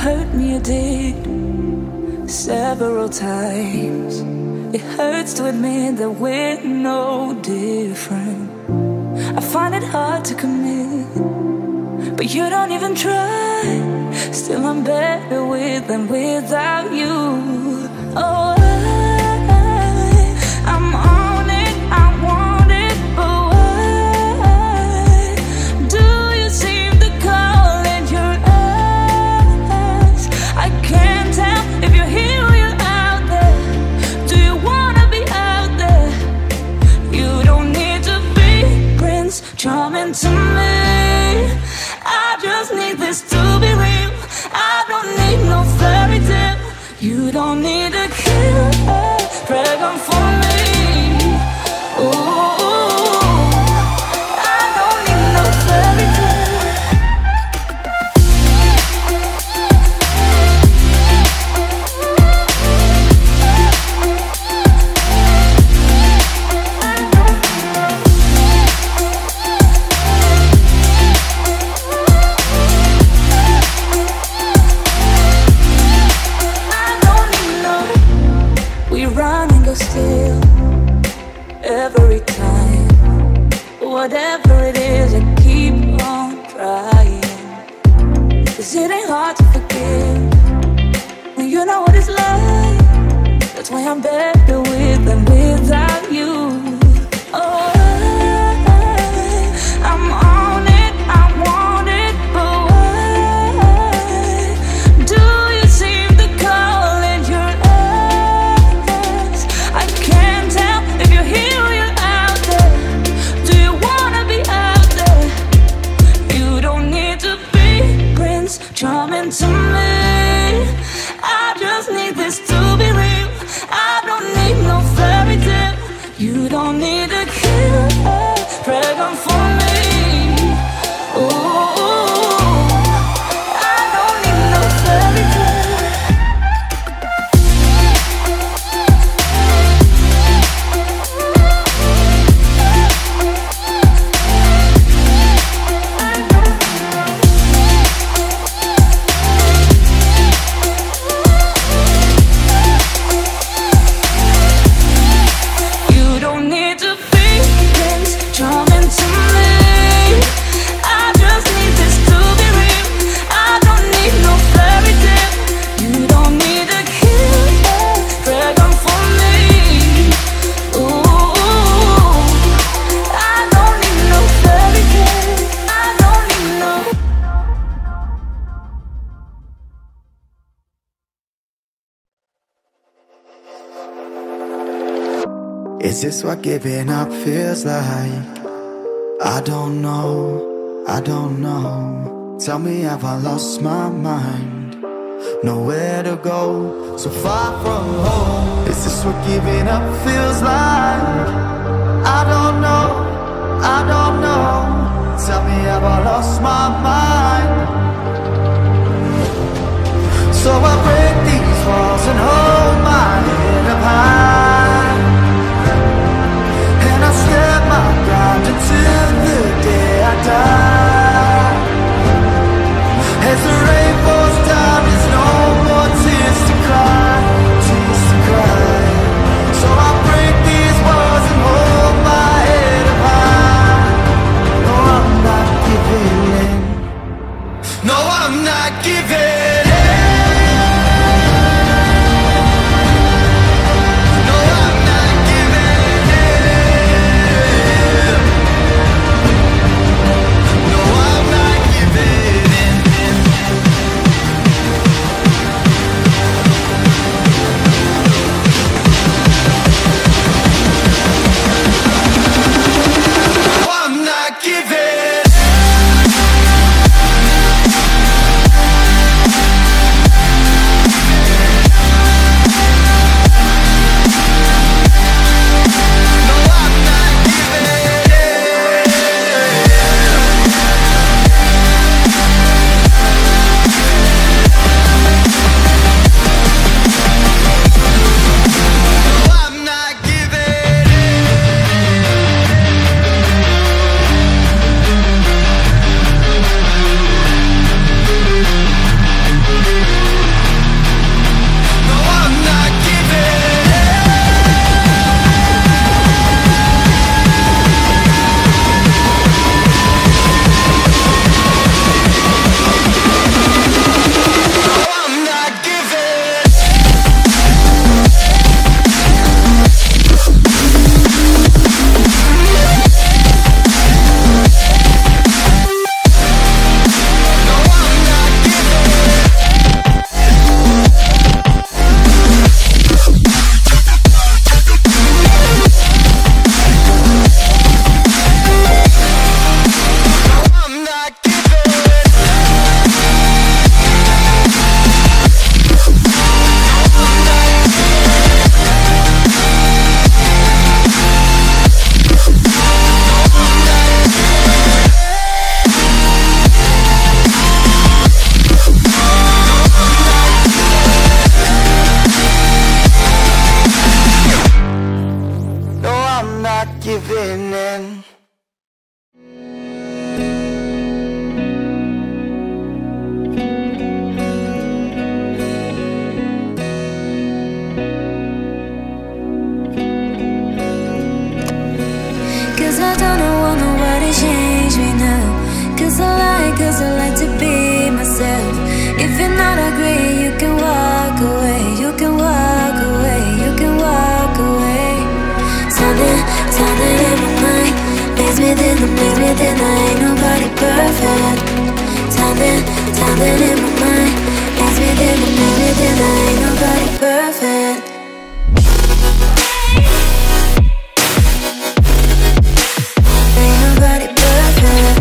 hurt me, you did, several times. It hurts to admit that we're no different. I find it hard to commit, but you don't even try. Still I'm better with than without you. Oh, I'm on it, I want it, but why do you seem to call in your eyes? I can't tell if you're here or you're out there. Do you wanna be out there? You don't need to be Prince Charming to me. I just need this to be real. I don't need no fairy tale. You don't need a killer pregnant for me. Ooh, I don't need no fairy tale. Still, every time, whatever it is, I keep on trying. 'Cause it ain't hard to forgive when you know what it's like. That's why I'm better with than without you. Oh, I'm on it, I want it, but why do you seem to call in your eyes? I can't tell if you're here or you're out there. Do you wanna be out there? You don't need to be Prince Charming to me. I just need this to be real. I don't need no fairy tale. You don't need a killer pregnant for me. Ooh, I don't need no fairy tale. Is this what giving up feels like? I don't know, I don't know. Tell me, have I lost my mind? Nowhere to go, so far from home. Is this what giving up feels like? I don't know, I don't know. Tell me, have I lost my mind? So I break these walls and hold my head up high, and I stand my ground until the day I die. As the rain falls down, there's no more tears to cry, tears to cry. So I break these walls and hold my head up high. No, I'm not giving in. No, I'm not giving in. giving in. Cause I don't want nobody to change me now. Cause I like to be myself. If you're not agree, you can walk away. You can walk away, you can walk away. Something in my mind makes me think, I ain't nobody perfect. Something in my mind makes me think, I ain't nobody perfect. Ain't nobody perfect.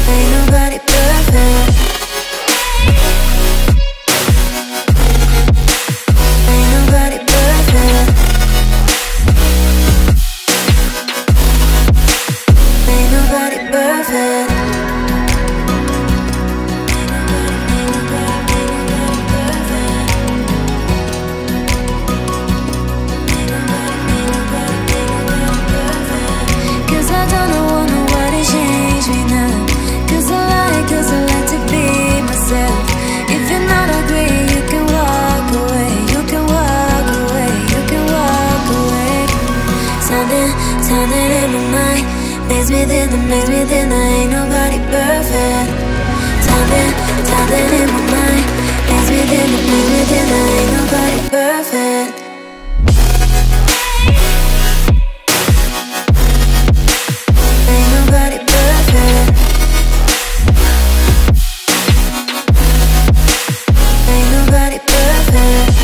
Ain't nobody perfect. Ain't nobody perfect. Ain't nobody perfect. Cause I don't want nobody to change me now. Cause I like to be myself. If you're not agree, you can walk away. You can walk away, you can walk away. Something in my mind makes me think, I ain't nobody perfect. Something in my mind makes me think, I ain't nobody perfect. Ain't nobody perfect. Ain't nobody perfect.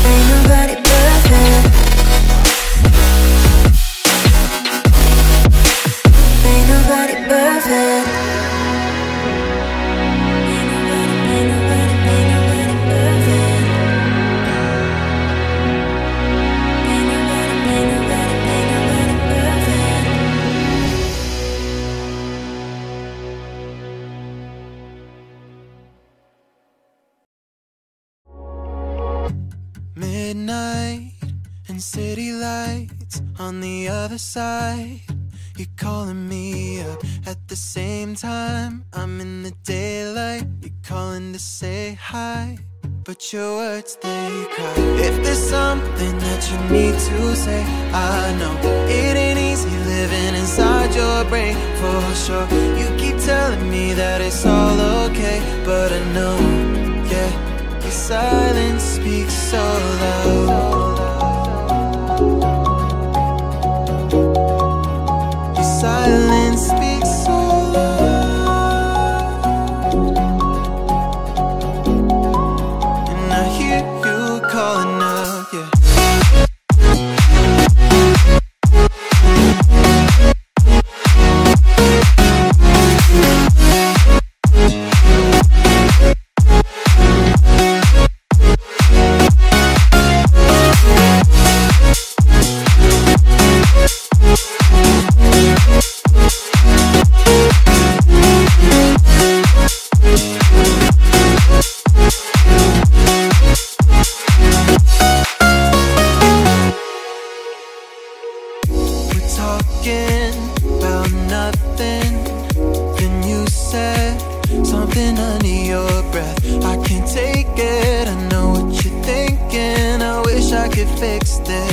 Ain't nobody perfect. Ain't nobody perfect. Ain't nobody perfect. Midnight and city lights on the other side. You're calling me up at the same time. I'm in the daylight. You're calling to say hi, but your words, they cry. If there's something that you need to say, I know it ain't easy living inside your brain, for sure. You keep telling me that it's all okay, but I know, yeah, your silence speaks so loud. Your silence speaks so loud, and I hear you calling out, yeah. Talking about nothing, then you said something under your breath. I can't take it, I know what you're thinking. I wish I could fix this.